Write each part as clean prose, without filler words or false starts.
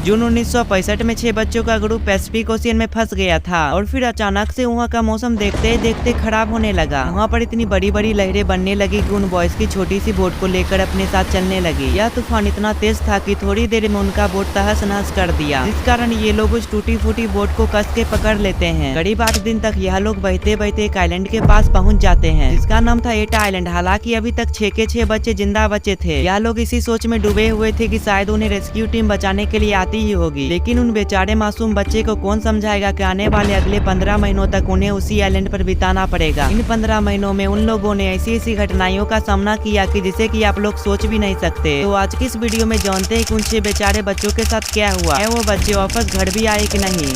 जून 1965 में 6 बच्चों का ग्रुप पैसिफिक ओशियन में फंस गया था और फिर अचानक से वहाँ का मौसम देखते देखते खराब होने लगा। वहाँ पर इतनी बड़ी बड़ी लहरें बनने लगी कि उन बॉयज की छोटी सी बोट को लेकर अपने साथ चलने लगी। यह तूफान इतना तेज था कि थोड़ी देर में उनका बोट तहस नहस कर दिया, जिस कारण ये लोग उस टूटी फूटी बोट को कस के पकड़ लेते हैं। करीब 8 दिन तक यह लोग बहते बहते एक आइलैंड के पास पहुँच जाते हैं, जिसका नाम था एटा आइलैंड। हालांकि अभी तक 6 के 6 बच्चे जिंदा बचे थे। यह लोग इसी सोच में डूबे हुए थे कि शायद उन्हें रेस्क्यू टीम बचाने के लिए आती ही होगी, लेकिन उन बेचारे मासूम बच्चे को कौन समझाएगा कि आने वाले अगले 15 महीनों तक उन्हें उसी आइलैंड पर बिताना पड़ेगा। इन 15 महीनों में उन लोगों ने ऐसी ऐसी घटनाओं का सामना किया कि जिसे कि आप लोग सोच भी नहीं सकते। तो आज की इस वीडियो में जानते हैं कि उन 6 बेचारे बच्चों के साथ क्या हुआ है, वो बच्चे वापस घर भी आए कि नहीं।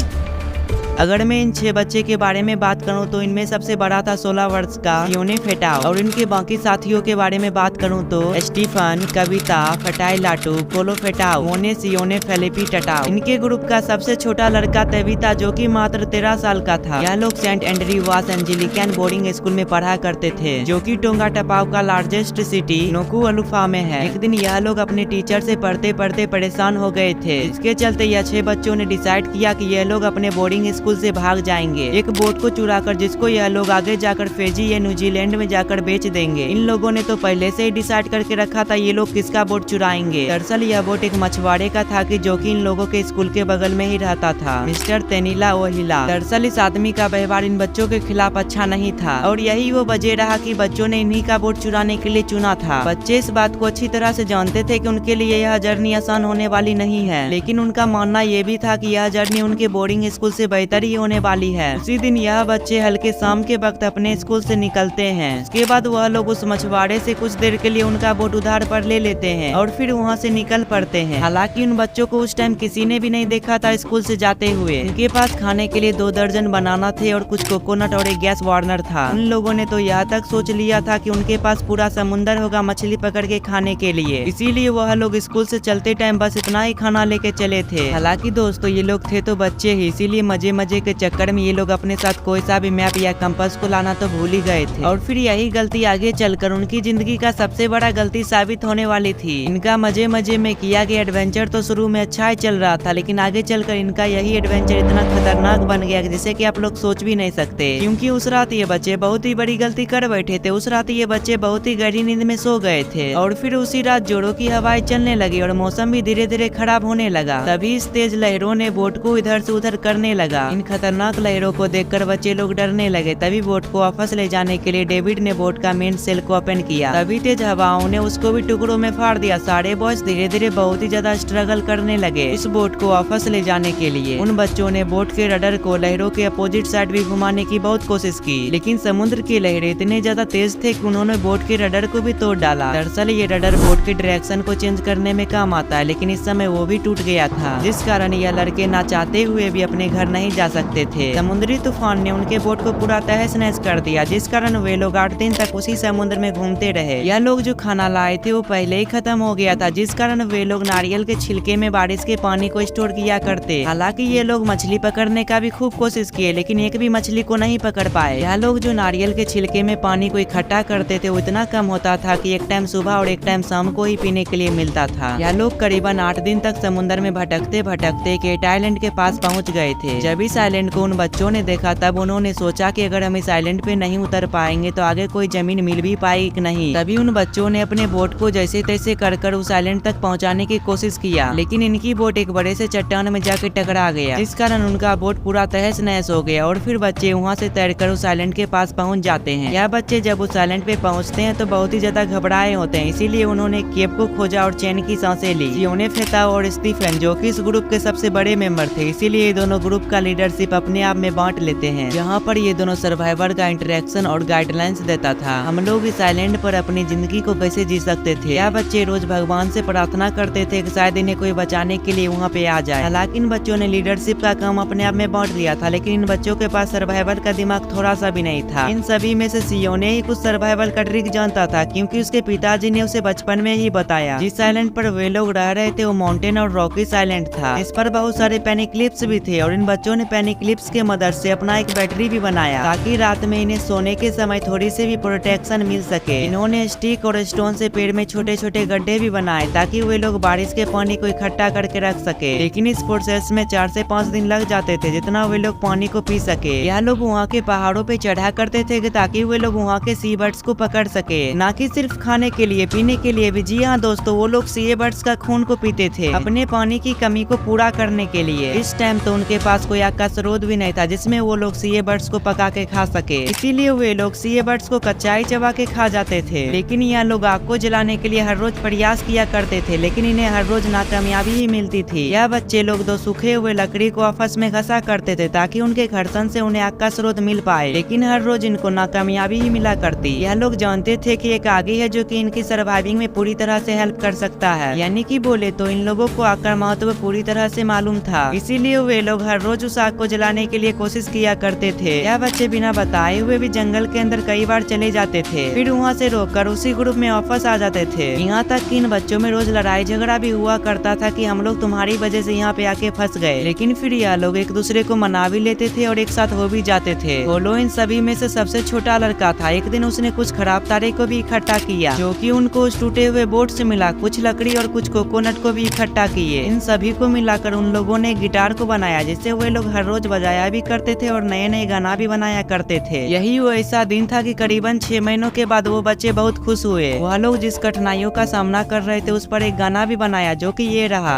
अगर मैं इन 6 बच्चे के बारे में बात करूं तो इनमें सबसे बड़ा था 16 वर्ष का सियोने फेटाओ, और इनके बाकी साथियों के बारे में बात करूं तो स्टीफन, कविता, फटाई लाटू, कोलो फेटाओ, मोने सियोने फेलिपी टटाओ। इनके ग्रुप का सबसे छोटा लड़का तेविता, जो कि मात्र 13 साल का था। यह लोग सेंट एंड्रयू वास एंजेलिकन बोर्डिंग स्कूल में पढ़ा करते थे, जो कि टोंगा टपाओ का लार्जेस्ट सिटी नोकू अलुफा में है। एक दिन यह लोग अपने टीचर से पढ़ते पढ़ते परेशान हो गए थे। इसके चलते यह 6 बच्चों ने डिसाइड किया कि यह लोग अपने बोर्डिंग स्कूल से भाग जाएंगे, एक बोट को चुराकर, जिसको यह लोग आगे जाकर फिजी या न्यूजीलैंड में जाकर बेच देंगे। इन लोगों ने तो पहले से ही डिसाइड करके रखा था ये लोग किसका बोट चुराएंगे। दरअसल यह बोट एक मछुआरे का था कि जो कि इन लोगों के स्कूल के बगल में ही रहता था, मिस्टर तेनीला ओहिला। दरअसल इस आदमी का व्यवहार इन बच्चों के खिलाफ अच्छा नहीं था, और यही वो वजह रहा कि बच्चों ने इन्हीं का बोट चुराने के लिए चुना था। बच्चे इस बात को अच्छी तरह से जानते थे कि उनके लिए यह जर्नी आसान होने वाली नहीं है, लेकिन उनका मानना यह भी था कि यह जर्नी उनके बोर्डिंग स्कूल से बेहतर ही होने वाली है। उसी दिन यह बच्चे हल्के शाम के वक्त अपने स्कूल से निकलते हैं। उसके बाद वह लोग उस मछुआरे से कुछ देर के लिए उनका बोट उधार पर ले लेते हैं और फिर वहाँ से निकल पड़ते हैं। हालांकि उन बच्चों को उस टाइम किसी ने भी नहीं देखा था स्कूल से जाते हुए। उनके पास खाने के लिए 2 दर्जन बनाना थे और कुछ कोकोनट और एक गैस वार्नर था। उन लोगों ने तो यह तक सोच लिया था कि उनके पास पूरा समुंदर होगा मछली पकड़ के खाने के लिए, इसीलिए वह लोग स्कूल से चलते टाइम बस इतना ही खाना लेके चले थे। हालांकि दोस्तों ये लोग थे तो बच्चे ही, इसीलिए मजे मजे के चक्कर में ये लोग अपने साथ कोई सा भी मैप या कंपास को लाना तो भूल ही गए थे, और फिर यही गलती आगे चलकर उनकी जिंदगी का सबसे बड़ा गलती साबित होने वाली थी। इनका मजे मजे में किया गया एडवेंचर तो शुरू में अच्छा ही चल रहा था, लेकिन आगे चलकर इनका यही एडवेंचर इतना खतरनाक बन गया जिसे कि आप लोग सोच भी नहीं सकते। क्योंकि उस रात ये बच्चे बहुत ही बड़ी गलती कर बैठे थे। उस रात ये बच्चे बहुत ही गहरी नींद में सो गए थे, और फिर उसी रात जोरों की हवाएं चलने लगी और मौसम भी धीरे धीरे खराब होने लगा। तभी इस तेज लहरों ने बोट को इधर से उधर करने लगा। इन खतरनाक लहरों को देखकर बच्चे लोग डरने लगे। तभी बोट को वापस ले जाने के लिए डेविड ने बोट का मेन सेल को ओपन किया। तभी तेज हवाओं ने उसको भी टुकड़ों में फाड़ दिया। सारे बॉयज धीरे धीरे बहुत ही ज्यादा स्ट्रगल करने लगे इस बोट को वापस ले जाने के लिए। उन बच्चों ने बोट के रडर को लहरों के अपोजिट साइड भी घुमाने की बहुत कोशिश की, लेकिन समुद्र की लहरें इतने ज्यादा तेज थे कि उन्होंने बोट के रडर को भी तोड़ डाला। दरअसल ये रडर बोट के डायरेक्शन को चेंज करने में काम आता है, लेकिन इस समय वो भी टूट गया था, जिस कारण यह लड़के ना चाहते हुए भी अपने घर नहीं जा सकते थे। समुद्री तूफान ने उनके बोट को पूरा तहस नहस कर दिया, जिस कारण वे लोग 8 दिन तक उसी समुद्र में घूमते रहे। यह लोग जो खाना लाए थे वो पहले ही खत्म हो गया था, जिस कारण वे लोग नारियल के छिलके में बारिश के पानी को स्टोर किया करते। हालांकि ये लोग मछली पकड़ने का भी खूब कोशिश किए, लेकिन एक भी मछली को नहीं पकड़ पाए। यह लोग जो नारियल के छिलके में पानी को इकट्ठा करते थे वो इतना कम होता था कि एक टाइम सुबह और एक टाइम शाम को ही पीने के लिए मिलता था। यह लोग करीबन 8 दिन तक समुद्र में भटकते भटकते एटा आइलैंड के पास पहुँच गए थे। जब इस आइलैंड को उन बच्चों ने देखा तब उन्होंने सोचा कि अगर हम इस आइलैंड पे नहीं उतर पाएंगे तो आगे कोई जमीन मिल भी पाएगी कि नहीं। तभी उन बच्चों ने अपने बोट को जैसे तैसे कर उस आइलैंड तक पहुंचाने की कोशिश किया, लेकिन इनकी बोट एक बड़े से चट्टान में जाकर टकरा गया, इस कारण उनका बोट पूरा तहस नहस हो गया। और फिर बच्चे वहां से तैरकर उस आइलैंड के पास पहुंच जाते हैं। यह बच्चे जब उस आइलैंड पे पहुंचते हैं तो बहुत ही ज्यादा घबराए होते हैं, इसीलिए उन्होंने केप को खोजा और चैन की सांसें ली। सियोने फेटाओ और स्टीफन, जो कि इस ग्रुप के सबसे बड़े मेंबर थे, इसीलिए ये दोनों ग्रुप का लीडरशिप अपने आप में बांट लेते हैं, जहाँ पर ये दोनों सर्वाइवर का इंटरेक्शन और गाइडलाइंस देता था। हम लोग इस आइलैंड पर अपनी जिंदगी को कैसे जी सकते थे। यह बच्चे रोज भगवान से प्रार्थना करते थे कि शायद इन्हें कोई बचाने के लिए वहाँ पे आ जाए। हालांकि इन बच्चों ने लीडरशिप का काम अपने आप में बांट लिया था, लेकिन इन बच्चों के पास सर्वाइवर का दिमाग थोड़ा सा भी नहीं था। इन सभी में से सियोने ही कुछ सर्वाइवल का ट्रिक जानता था, क्योंकि उसके पिताजी ने उसे बचपन में ही बताया। जिस आइलैंड पर वे लोग रह रहे थे वो माउंटेन और रॉकीज आइलैंड था। इस पर बहुत सारे पैनी क्लिप्स भी थे, और इन बच्चों ने पेनी क्लिप्स के मदद से अपना एक बैटरी भी बनाया ताकि रात में इन्हें सोने के समय थोड़ी सी भी प्रोटेक्शन मिल सके। इन्होंने स्टिक और स्टोन से पेड़ में छोटे छोटे गड्ढे भी बनाए ताकि वे लोग बारिश के पानी को इकट्ठा करके रख सके। लेकिन इस प्रोसेस में 4 से 5 दिन लग जाते थे जितना वे लोग पानी को पी सके। यह लोग वहाँ के पहाड़ों पे चढ़ा करते थे ताकि वे लोग वहाँ के सी बर्ड्स को पकड़ सके, न कि सिर्फ खाने के लिए, पीने के लिए भी। जी हाँ दोस्तों, वो लोग सी बर्ड्स का खून को पीते थे अपने पानी की कमी को पूरा करने के लिए। इस टाइम तो उनके पास कोई आग का स्रोत भी नहीं था जिसमें वो लोग सी बर्ड्स को पका के खा सके, इसीलिए वे लोग सी बर्ड्स को कच्चा ही चबा के खा जाते थे। लेकिन यह लोग आग को जलाने के लिए हर रोज प्रयास किया करते थे, लेकिन इन्हें हर रोज नाकामयाबी ही मिलती थी। यह बच्चे लोग 2 सूखे हुए लकड़ी को आपस में घसा करते थे ताकि उनके घर्षण से उन्हें आग का स्रोत मिल पाए, लेकिन हर रोज इनको नाकामयाबी ही मिला करती। यह लोग जानते थे कि एक आगे है जो कि इनकी सर्वाइविंग में पूरी तरह से हेल्प कर सकता है, यानी कि बोले तो इन लोगों को आग का महत्व पूरी तरह से मालूम था, इसीलिए वे लोग हर रोज उस आग को जलाने के लिए कोशिश किया करते थे। यह बच्चे बिना बताए हुए भी जंगल के अंदर कई बार चले जाते थे, फिर वहाँ से रोककर उसी ग्रुप में वापस आ जाते थे। यहाँ तक कि इन बच्चों में रोज लड़ाई झगड़ा भी हुआ करता था कि हम लोग तुम्हारी वजह से यहाँ पे आके फंस गए, लेकिन फिर यह लोग एक दूसरे को मना भी लेते थे और एक साथ हो भी जाते थे। होलो इन सभी में से सबसे छोटा लड़का था। एक दिन उसने कुछ खराब तारे को भी इकट्ठा किया जो कि उनको उस टूटे हुए बोट से मिला, कुछ लकड़ी और कुछ कोकोनट को भी इकट्ठा किए। इन सभी को मिलाकर उन लोगों ने गिटार को बनाया जिससे वे लोग हर रोज बजाया भी करते थे और नए नए गाना भी बनाया करते थे। यही वो ऐसा दिन था कि करीबन 6 महीनों के बाद वो बच्चे बहुत खुश हुए। वह लोग जिस कठिनाइयों का सामना कर रहे थे उस पर एक गाना भी बनाया जो कि ये रहा।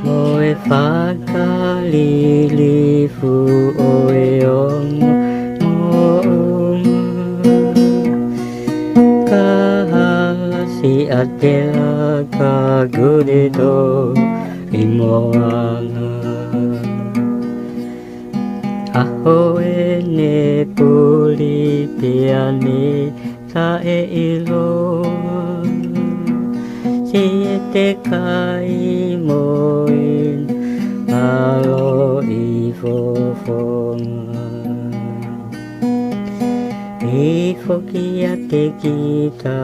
Moe whakalilifu oe ongo mo'ongo Kahasi atela ka gure do imoanga Ahoe ne puri piane tae ilo Siete kai moin alo ifofonga Ifokia te kita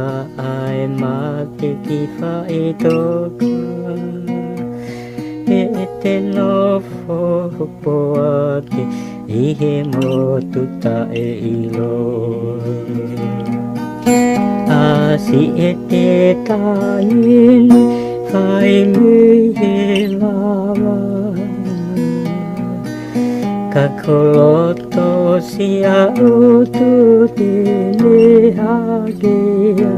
ai mate ki faitoka Ete no fopoate ihe motu tae ilo Asi ete tain fai muhe lava Kakoloto sia utu tene hagea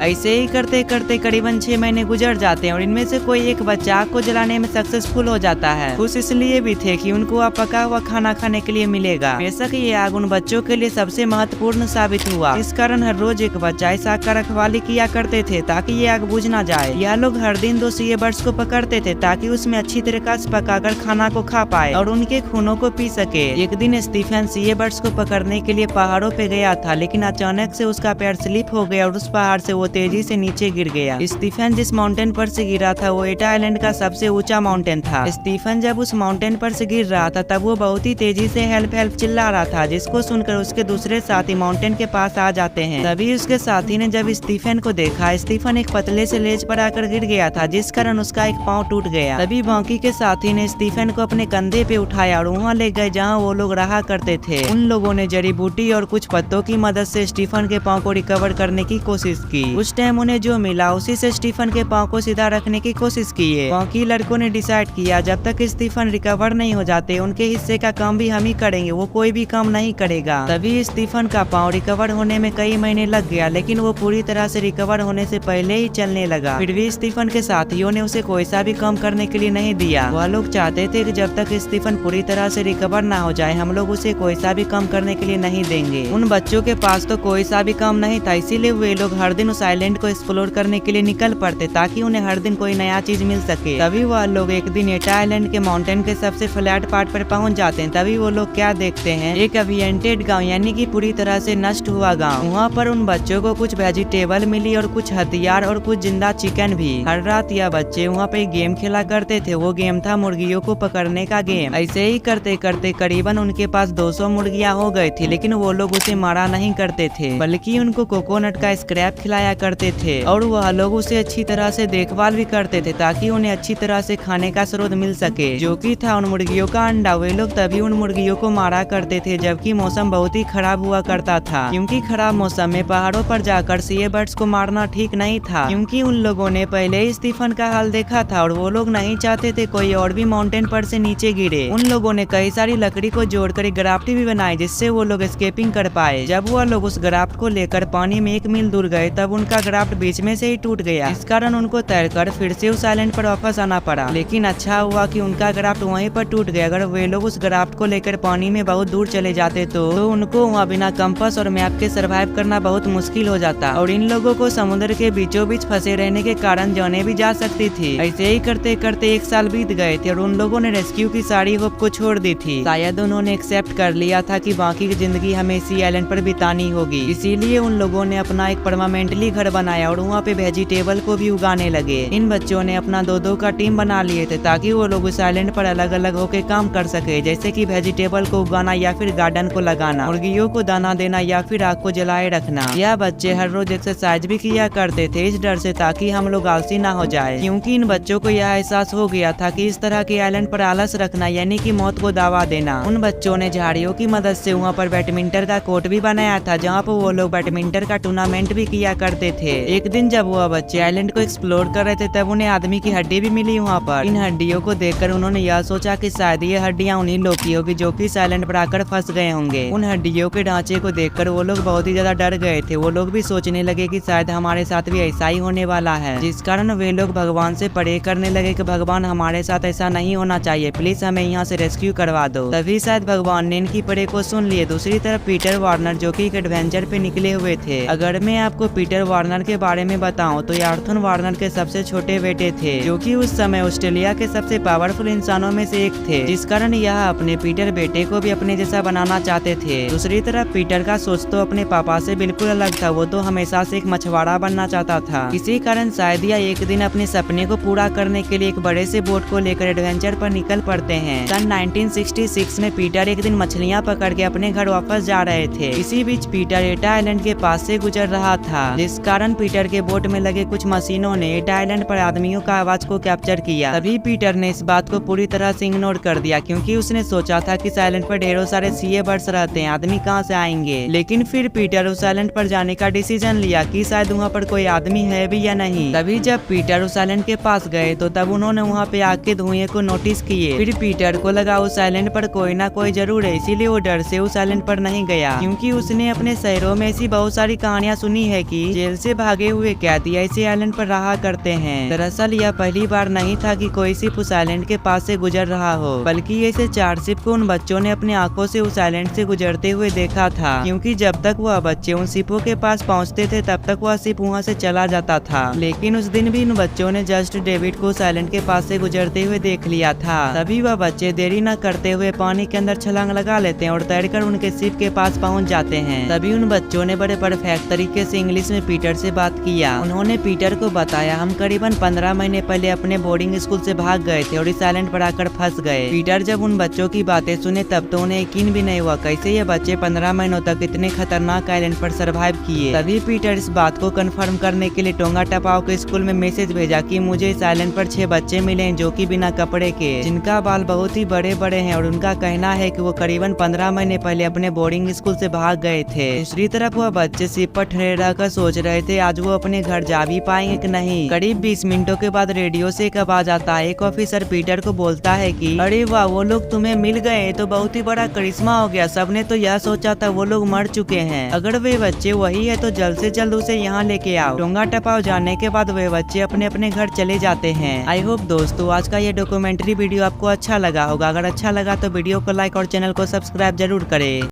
ऐसे ही करते करते करीबन 6 महीने गुजर जाते हैं और इनमें से कोई एक बच्चा आग को जलाने में सक्सेसफुल हो जाता है। खुश इसलिए भी थे कि उनको अब पका हुआ खाना खाने के लिए मिलेगा। बेशक ये आग उन बच्चों के लिए सबसे महत्वपूर्ण साबित हुआ। इस कारण हर रोज एक बच्चा इस आग का रखवाली किया करते थे ताकि ये आग बुझ ना जाए। यह लोग हर दिन 2 सी बर्ड्स को पकड़ते थे ताकि उसमें अच्छी तरीके से पकाकर खाना को खा पाए और उनके खूनों को पी सके। एक दिन स्टीफन सी बर्ड्स को पकड़ने के लिए पहाड़ों पे गया था, लेकिन अचानक से उसका पैर स्लिप हो गया और उस पहाड़ से वो तेजी से नीचे गिर गया। स्टीफन जिस माउंटेन पर से गिरा था वो एटा आइलैंड का सबसे ऊंचा माउंटेन था। स्टीफन जब उस माउंटेन पर से गिर रहा था तब वो बहुत ही तेजी से हेल्प हेल्प चिल्ला रहा था, जिसको सुनकर उसके दूसरे साथी माउंटेन के पास आ जाते हैं। तभी उसके साथी ने जब स्टीफन को देखा, स्टीफन एक पतले से लेज पर आकर गिर गया था जिस कारण उसका एक पाँव टूट गया। तभी बाकी के साथी ने स्टीफन को अपने कंधे पे उठाया और वहाँ ले गए जहाँ वो लोग रहा करते थे। उन लोगों ने जड़ी बूटी और कुछ पत्तों की मदद से स्टीफन के पाँव को रिकवर करने की कोशिश की। उस टाइम उन्हें जो मिला उसी से स्टीफन के पाँव को सीधा रखने की कोशिश की। बाकी लड़कों ने डिसाइड किया जब तक स्टीफन रिकवर नहीं हो जाते उनके हिस्से का काम भी हम ही करेंगे, वो कोई भी काम नहीं करेगा। तभी स्टीफन का पाँव रिकवर होने में कई महीने लग गया, लेकिन वो पूरी तरह से रिकवर होने से पहले ही चलने लगा। फिर भी स्टीफन के साथियों ने उसे कोई सा भी काम करने के लिए नहीं दिया। वह लोग चाहते थे कि जब तक स्टीफन पूरी तरह से रिकवर ना हो जाए हम लोग उसे कोई सा भी काम करने के लिए नहीं देंगे। उन बच्चों के पास तो कोई सा भी काम नहीं था, इसीलिए वे लोग हर दिन उस आइलैंड को एक्सप्लोर करने के लिए निकल पड़ते ताकि उन्हें हर दिन कोई नया चीज मिल सके। तभी वह लोग एक दिन एटा आइलैंड के माउंटेन के सबसे फ्लैट पार्ट पर पहुंच जाते हैं। तभी वो लोग क्या देखते हैं, एक अभियंटेड गाँव यानी कि पूरी तरह से नष्ट हुआ गाँव। वहाँ पर उन बच्चों को कुछ वेजिटेबल मिली और कुछ हथियार और कुछ जिंदा चिकन भी। हर रात यह बच्चे वहाँ पे गेम खेला करते थे। वो गेम था मुर्गियों को पकड़ने का गेम। ऐसे ही करते करते करीबन उनके पास 200 मुर्गियाँ हो गई थी, लेकिन वो लोग उसे मारा नहीं करते थे, बल्कि उनको कोकोनट का स्क्रैप खिलाया करते थे और वह लोग उसे अच्छी तरह से देखभाल भी करते थे ताकि उन्हें अच्छी तरह से खाने का स्रोत मिल सके, जो कि था उन मुर्गियों का अंडा। वे लोग तभी उन मुर्गियों को मारा करते थे जबकि मौसम बहुत ही खराब हुआ करता था, क्योंकि खराब मौसम में पहाड़ों पर जाकर सी बर्ड्स को मारना ठीक नहीं था, क्योंकि उन लोगों ने पहले ही स्टीफन का हाल देखा था और वो लोग नहीं चाहते थे कोई और भी माउंटेन पर से नीचे गिरे। उन लोगों ने कई सारी लकड़ी को जोड़कर एक ग्राफ्ट भी बनाई जिससे वो लोग एस्केपिंग कर पाए। जब वो लोग उस ग्राफ्ट को लेकर पानी में 1 मील दूर गए तब उनका ग्राफ्ट बीच में से ही टूट गया। इस कारण उनको तैरकर फिर से उस आइलैंड पर वापस आना पड़ा, लेकिन अच्छा हुआ कि उनका ग्राफ्ट वहीं पर टूट गया। अगर वे लोग उस ग्राफ्ट को लेकर पानी में बहुत दूर चले जाते तो उनको वहाँ बिना कंपास और मैप के सर्वाइव करना बहुत मुश्किल हो जाता और इन लोगों को समुद्र के बीचों बीच फंसे रहने के कारण जाने भी जा सकती थी। ऐसे ही करते करते 1 साल बीत गए थे और उन लोगों ने रेस्क्यू की सारी होप को छोड़ दी थी। शायद उन्होंने एक्सेप्ट कर लिया था कि बाकी की जिंदगी हमें इसी आइलैंड पर बितानी होगी, इसीलिए उन लोगों ने अपना एक परमानेंटली घर बनाया और वहाँ पे वेजिटेबल को भी उगाने लगे। इन बच्चों ने अपना 2-2 का टीम बना लिए थे ताकि वो लोग उस आइलैंड पर अलग अलग होके काम कर सके, जैसे कि वेजिटेबल को उगाना या फिर गार्डन को लगाना, मुर्गियों को दाना देना या फिर आग को जलाए रखना। यह बच्चे हर रोज एक्सरसाइज भी किया करते थे इस डर से ताकि हम लोग आलसी ना हो जाए, क्योंकि इन बच्चों को यह एहसास हो गया था कि इस तरह के आइलैंड पर आलस रखना यानी कि मौत को दावा देना। उन बच्चों ने झाड़ियों की मदद से वहाँ पर बैडमिंटन का कोर्ट भी बनाया था जहाँ पर वो लोग बैडमिंटन का टूर्नामेंट भी किया करते थे। एक दिन जब वह बच्चे आइलैंड को एक्सप्लोर कर रहे थे तब उन्हें आदमी की हड्डी भी मिली वहाँ पर। इन हड्डियों को देखकर उन्होंने यह सोचा कि शायद ये हड्डियाँ उन्हीं लोग की होगी जो कि इस आइलैंड पर आकर फंस गए होंगे। उन हड्डियों के ढांचे को देखकर वो लोग बहुत ही ज्यादा डर गए थे। वो लोग भी सोचने लगे कि शायद हमारे साथ भी ऐसा ही होने वाला है, जिस कारण वे लोग भगवान से प्रे करने लगे कि भगवान हमारे साथ ऐसा नहीं होना चाहिए, प्लीज हमें यहाँ से रेस्क्यू करवा दो। तभी शायद भगवान ने इनकी प्रे को सुन लिए। दूसरी तरफ पीटर वार्नर जो कि एक एडवेंचर पे निकले हुए थे। अगर मैं आपको पीटर वार्नर के बारे में बताऊं तो आर्थर वार्नर के सबसे छोटे बेटे थे, जो कि उस समय ऑस्ट्रेलिया के सबसे पावरफुल इंसानों में से एक थे, जिस कारण यह अपने पीटर बेटे को भी अपने जैसा बनाना चाहते थे। दूसरी तरफ पीटर का सोच तो अपने पापा से बिल्कुल अलग था। वो तो हमेशा से एक मछुआरा बनना चाहता था। इसी कारण शायद यह एक दिन अपने सपने को पूरा करने के लिए एक बड़े से बोट को लेकर एडवेंचर पर निकल पड़ते हैं। सन 1966 में पीटर एक दिन मछलियाँ पकड़ के अपने घर वापस जा रहे थे। इसी बीच पीटर एटा आइलैंड के पास से गुजर रहा था, जिस कारण पीटर के बोट में लगे कुछ मशीनों ने एटा आइलैंड पर आदमियों का आवाज को कैप्चर किया। तभी पीटर ने इस बात को पूरी तरह से इग्नोर कर दिया, क्योंकि उसने सोचा था कि इस आइलैंड पर ढेरों सारे सीए बर्ड्स रहते हैं, आदमी कहाँ से आएंगे। लेकिन फिर पीटर उस आइलैंड पर जाने का डिसीजन लिया कि शायद वहाँ पर कोई आदमी है भी या नहीं। तभी जब पीटर उस आइलैंड के पास गए तो तब उन्होंने वहाँ पे आग के धुएं को नोटिस किए। फिर पीटर को लगा उस आइलैंड पर कोई ना कोई जरूर है, इसीलिए वो डर से उस आइलैंड पर नहीं गया, क्योंकि उसने अपने शहरों में ऐसी बहुत सारी कहानियां सुनी है कि जेल से भागे हुए कैदी ऐसे आइलैंड पर रहा करते हैं। दरअसल यह पहली बार नहीं था कि कोई शिप उस आइलैंड के पास से गुजर रहा हो, बल्कि ऐसे 4 शिप को उन बच्चों ने अपनी आंखों से उस आइलैंड से गुजरते हुए देखा था, क्योंकि जब तक वह बच्चे उन शिपों के पास पहुंचते थे तब तक वह शिप वहां से चला जाता था। लेकिन उस दिन भी इन बच्चों ने जस्ट डेविड को उस आइलैंड के पास से गुजरते हुए देख लिया था। तभी वह बच्चे देरी न करते हुए पानी के अंदर छलांग लगा लेते हैं और तैरकर उनके शिप के पास पहुंच जाते हैं। तभी उन बच्चों ने बड़े परफेक्ट तरीके से इंग्लिश में पीटर से बात किया। उन्होंने पीटर को बताया, हम करीबन 15 महीने पहले अपने बोर्डिंग स्कूल से भाग गए थे और इस आइलैंड पर आकर फंस गए। पीटर जब उन बच्चों की बातें सुने तब तो उन्हें यकीन भी नहीं हुआ कैसे ये बच्चे 15 महीनों तक इतने खतरनाक आइलैंड पर सर्वाइव किए। तभी पीटर इस बात को कंफर्म करने के लिए टोंगा टपाओ के स्कूल में मैसेज भेजा कि मुझे इस आइलैंड पर 6 बच्चे मिले हैं जो कि बिना कपड़े के, जिनका बाल बहुत ही बड़े बड़े हैं और उनका कहना है कि वो करीबन 15 महीने पहले अपने बोर्डिंग स्कूल से भाग गए थे। दूसरी तरफ वह बच्चे शिप पर ठहरे रहकर सोच रहे थे आज वो अपने घर जा भी पाएंगे कि नहीं। करीब 20 मिनटों के बाद रेडियो से एक आवाज आता है। एक ऑफिसर पीटर को बोलता है कि अरे वाह, वो लोग तुम्हें मिल गए तो बहुत ही बड़ा करिश्मा हो गया। सबने तो यह सोचा था वो लोग मर चुके हैं। अगर वे बच्चे वही है तो जल्द से जल्द उसे यहाँ लेके आओ। टोंगा टपाओ जाने के बाद वे बच्चे अपने अपने घर चले जाते हैं। आई होप दोस्तों आज का ये डॉक्यूमेंट्री वीडियो आपको अच्छा लगा होगा। अगर अच्छा लगा तो वीडियो को लाइक और चैनल को सब्सक्राइब जरूर करें।